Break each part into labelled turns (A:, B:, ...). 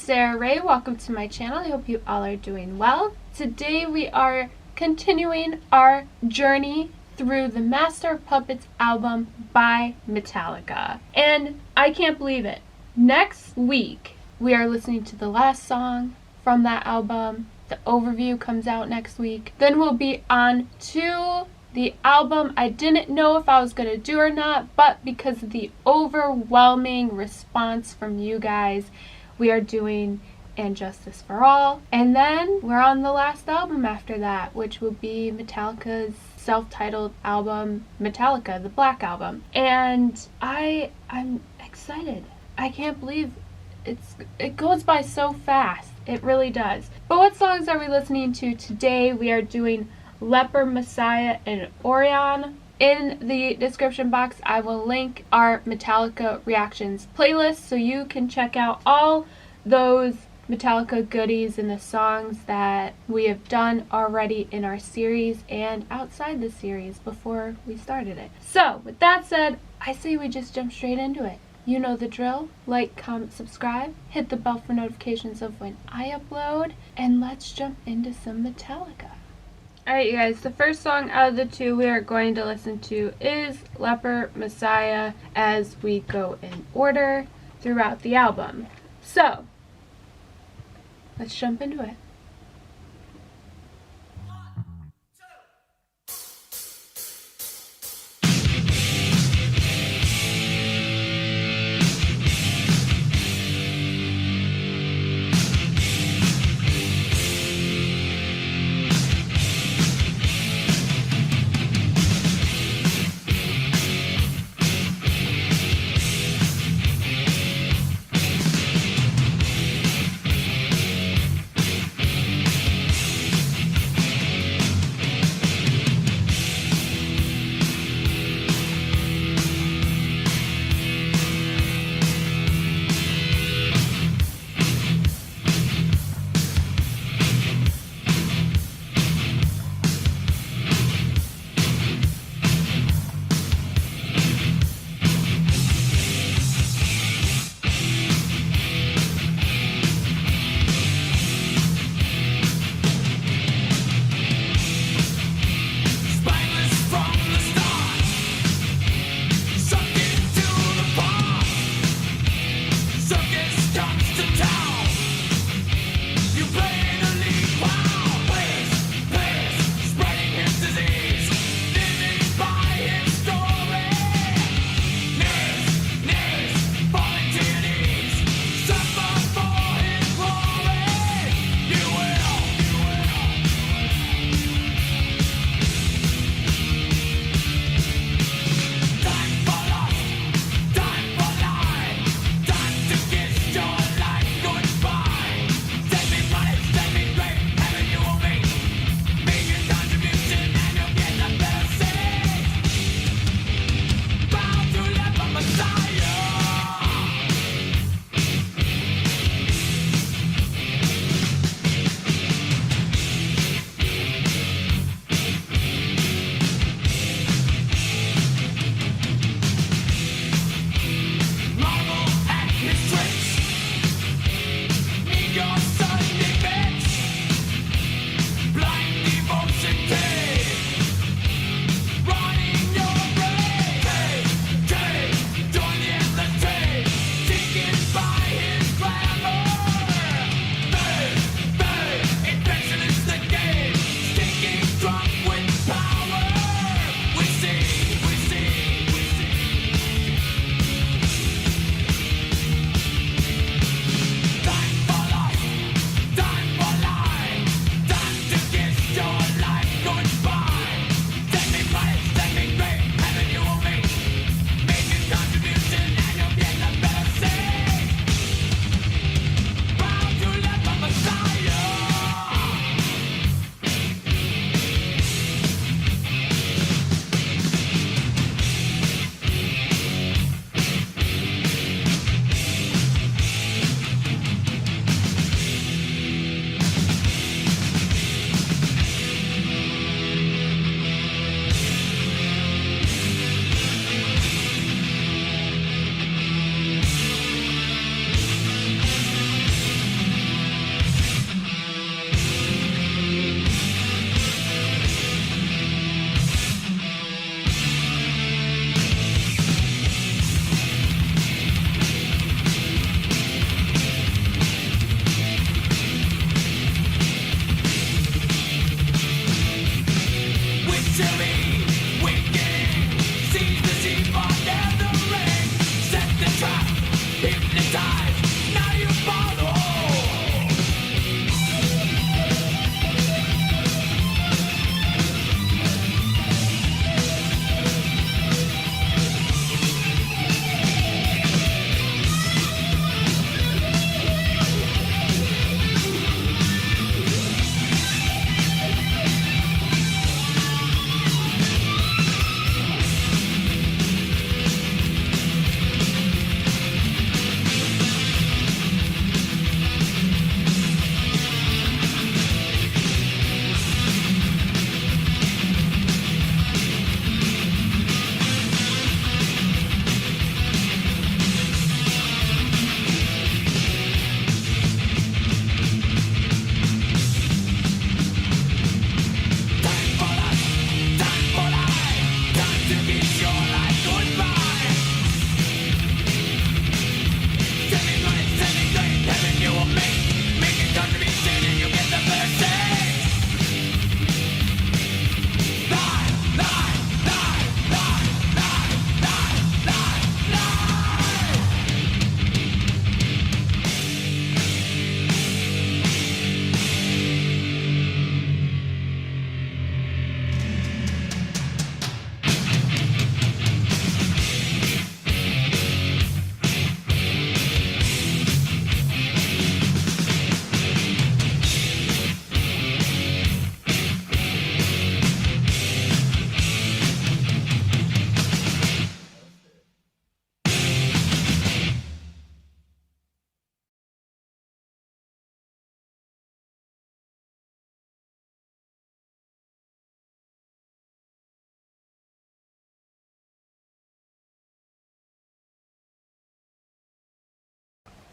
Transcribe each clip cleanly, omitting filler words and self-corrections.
A: Sarah Rae. Welcome to my channel. I hope you all are doing well. Today we are continuing our journey through the Master of Puppets album by Metallica. And I can't believe it. Next week we are listening to the last song from that album. The overview comes out next week. Then we'll be on to the album I didn't know if I was going to do or not, but because of the overwhelming response from you guys, we are doing And Justice for All. And then we're on the last album after that, which will be Metallica's self-titled album, Metallica, the Black Album. And I'm excited. I can't believe it goes by so fast. It really does. But what songs are we listening to today? We are doing Leper Messiah and Orion. In the description box, I will link our Metallica reactions playlist so you can check out all those Metallica goodies and the songs that we have done already in our series and outside the series before we started it. So, with that said, I say we just jump straight into it. You know the drill. Like, comment, subscribe, hit the bell for notifications of when I upload, and let's jump into some Metallica. Alright, you guys, the first song out of the two we are going to listen to is Leper Messiah as we go in order throughout the album. So, let's jump into it.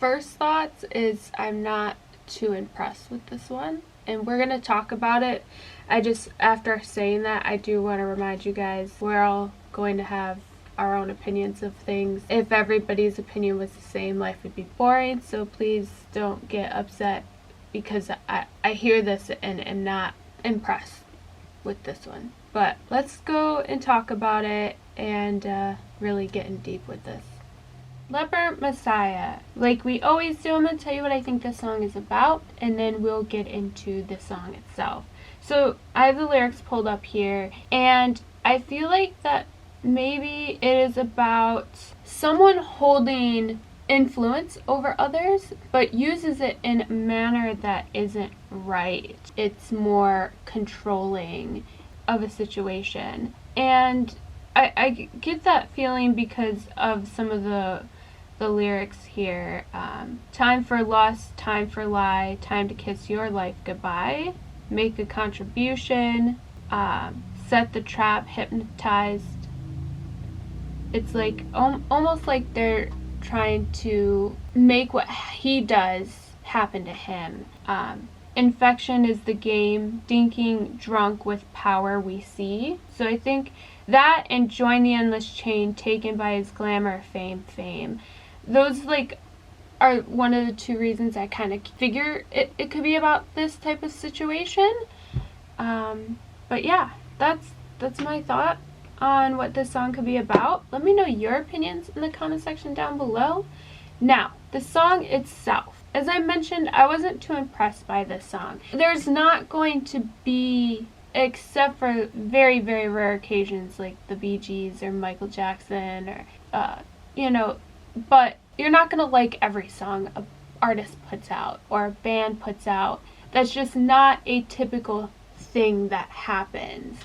A: first thoughts is I'm not too impressed with this one, and we're gonna talk about it. I just, after saying that, I do want to remind you guys we're all going to have our own opinions of things. If everybody's opinion was the same, life would be boring, so please don't get upset because I hear this and am not impressed with this one. But let's go and talk about it and really get in deep with this. Leper Messiah. Like we always do, I'm going to tell you what I think this song is about, and then we'll get into the song itself. So I have the lyrics pulled up here, and I feel like that maybe it is about someone holding influence over others, but uses it in a manner that isn't right. It's more controlling of a situation. And I get that feeling because of some of the lyrics here. Time for lust, time for lie, time to kiss your life goodbye, make a contribution, set the trap, hypnotized. It's like almost like they're trying to make what he does happen to him. Infection is the game, dinking drunk with power we see. So I think that and join the endless chain taken by his glamour, fame. Those like are one of the two reasons I kind of figure it could be about this type of situation. But yeah, that's my thought on what this song could be about. Let me know your opinions in the comment section down below. Now, the song itself. As I mentioned, I wasn't too impressed by this song. There's not going to be, except for very, very rare occasions like the Bee Gees or Michael Jackson or, but you're not going to like every song an artist puts out or a band puts out. That's just not a typical thing that happens.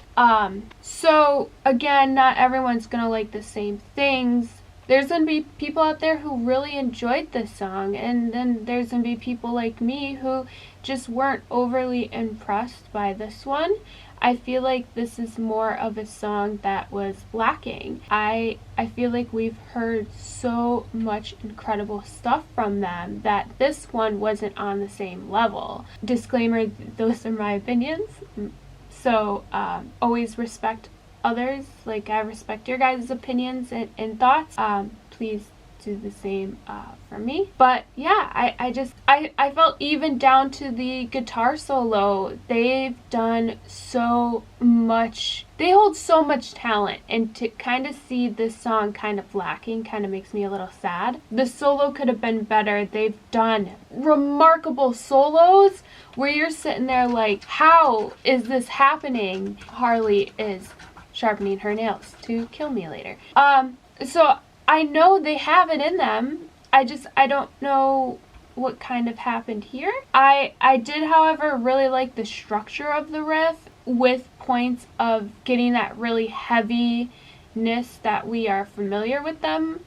A: So again, not everyone's gonna like the same things. There's gonna be people out there who really enjoyed this song, and then there's gonna be people like me who just weren't overly impressed by this one. I feel like this is more of a song that was lacking. I feel like we've heard so much incredible stuff from them that this one wasn't on the same level. Disclaimer, those are my opinions. So always respect others. Like I respect your guys' opinions and thoughts. Please do the same for me. But yeah, I felt even down to the guitar solo. They've done so much. They hold so much talent, and to kind of see this song kind of lacking kind of makes me a little sad. The solo could have been better. They've done remarkable solos where you're sitting there like, how is this happening? Harley is sharpening her nails to kill me later. So I know they have it in them. I don't know what kind of happened here. I did, however, really like the structure of the riff with points of getting that really heaviness that we are familiar with them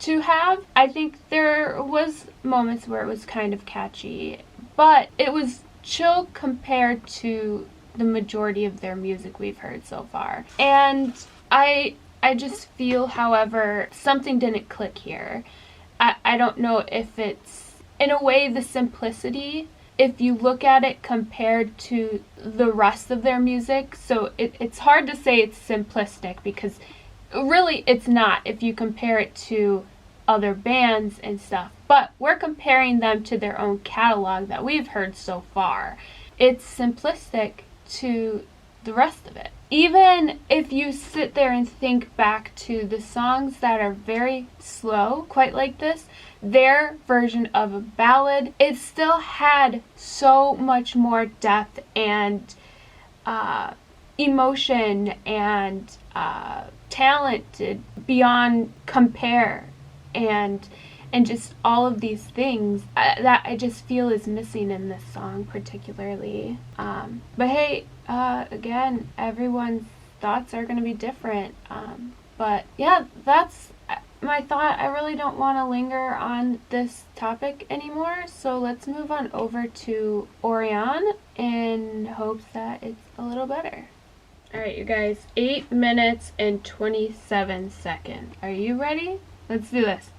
A: to have. I think there was moments where it was kind of catchy, but it was chill compared to the majority of their music we've heard so far. And I just feel, however, something didn't click here. I don't know if it's, in a way, the simplicity, if you look at it compared to the rest of their music. So it's hard to say it's simplistic because really it's not if you compare it to other bands and stuff. But we're comparing them to their own catalog that we've heard so far. It's simplistic to the rest of it. Even if you sit there and think back to the songs that are very slow, quite like this, their version of a ballad, it still had so much more depth and emotion and talent beyond compare, and just all of these things that I just feel is missing in this song particularly. But hey, again, everyone's thoughts are going to be different. But yeah, that's my thought. I really don't want to linger on this topic anymore, so let's move on over to Orion in hopes that it's a little better. Alright, you guys, 8 minutes and 27 seconds. Are you ready? Let's do this.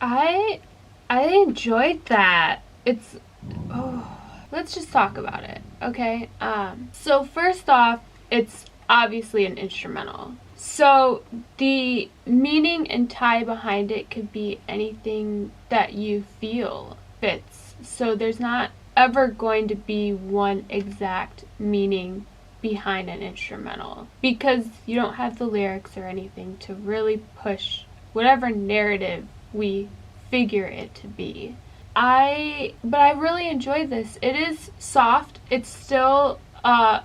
A: I enjoyed that. Let's just talk about it, okay? So first off, it's obviously an instrumental. So the meaning and tie behind it could be anything that you feel fits. So there's not ever going to be one exact meaning behind an instrumental because you don't have the lyrics or anything to really push whatever narrative we figure it to be. But I really enjoyed this. It is soft. It's still a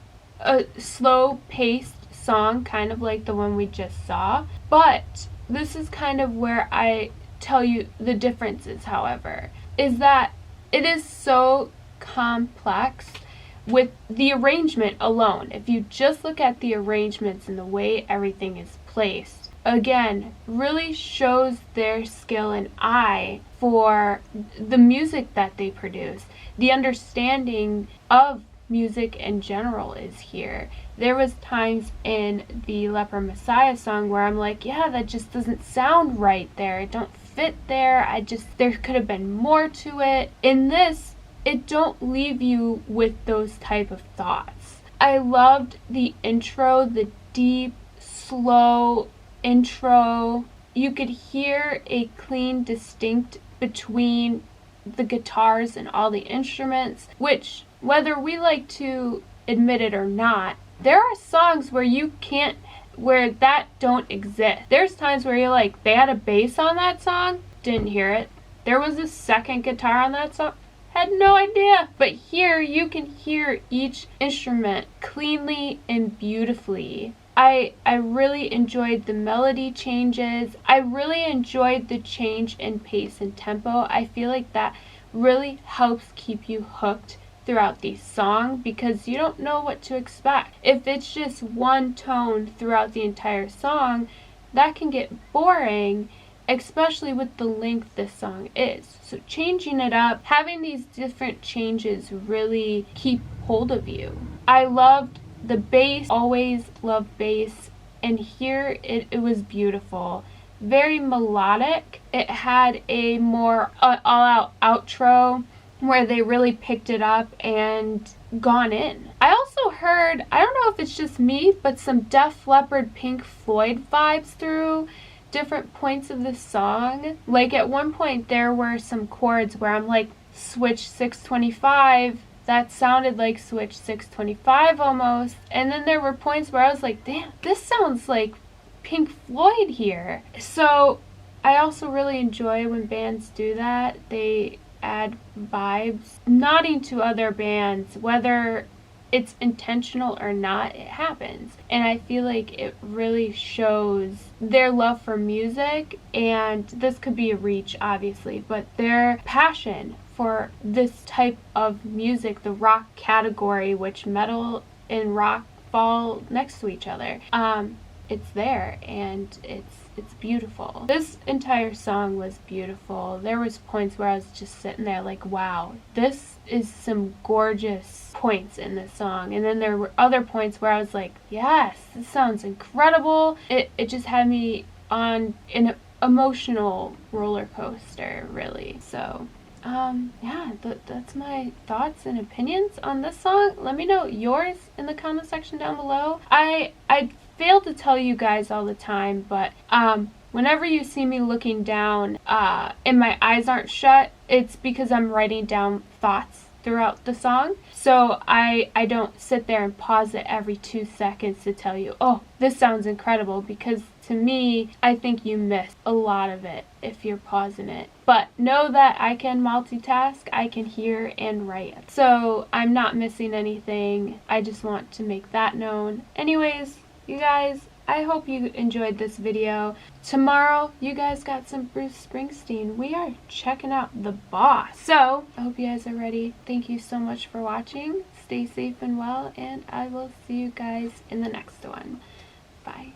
A: slow paced song, kind of like the one we just saw. But this is kind of where I tell you the differences, however, is that it is so complex with the arrangement alone. If you just look at the arrangements and the way everything is placed, again, really shows their skill and eye for the music that they produce. The understanding of music in general is here. There was times in the Leper Messiah song where I'm like, yeah, that just doesn't sound right there. It don't fit there. There could have been more to it. In this, it don't leave you with those type of thoughts. I loved the intro, the deep, slow intro. You could hear a clean, distinct between the guitars and all the instruments, which, whether we like to admit it or not, there are songs where that don't exist. There's times where you're like, they had a bass on that song, didn't hear it. There was a second guitar on that song, had no idea. But here you can hear each instrument cleanly and beautifully. I really enjoyed the melody changes. I really enjoyed the change in pace and tempo. I feel like that really helps keep you hooked throughout the song because you don't know what to expect. If it's just one tone throughout the entire song, that can get boring, especially with the length this song is. So changing it up, having these different changes really keep hold of you. I loved the bass, always loved bass, and here it was beautiful. Very melodic. It had a more all-out outro where they really picked it up and gone in. I also heard, I don't know if it's just me, but some Def Leppard Pink Floyd vibes through different points of the song. Like at one point there were some chords where I'm like, switch 625, that sounded like switch 625 almost. And then there were points where I was like, damn, this sounds like Pink Floyd here. So I also really enjoy when bands do that. They add vibes, nodding to other bands, whether it's intentional or not, it happens. And I feel like it really shows their love for music, and this could be a reach obviously, but their passion for this type of music, the rock category, which metal and rock fall next to each other. It's there, and it's beautiful. This entire song was beautiful. There was points where I was just sitting there like, wow, this is some gorgeous points in this song. And then there were other points where I was like, yes, this sounds incredible. It just had me on an emotional roller coaster, really. So yeah, that's my thoughts and opinions on this song. Let me know yours in the comment section down below. I fail to tell you guys all the time, but whenever you see me looking down and my eyes aren't shut, it's because I'm writing down thoughts throughout the song. So I don't sit there and pause it every 2 seconds to tell you, oh, this sounds incredible, because to me, I think you miss a lot of it if you're pausing it. But know that I can multitask, I can hear and write. So I'm not missing anything. I just want to make that known. Anyways, you guys, I hope you enjoyed this video. Tomorrow, you guys got some Bruce Springsteen. We are checking out The Boss. So, I hope you guys are ready. Thank you so much for watching. Stay safe and well, and I will see you guys in the next one. Bye.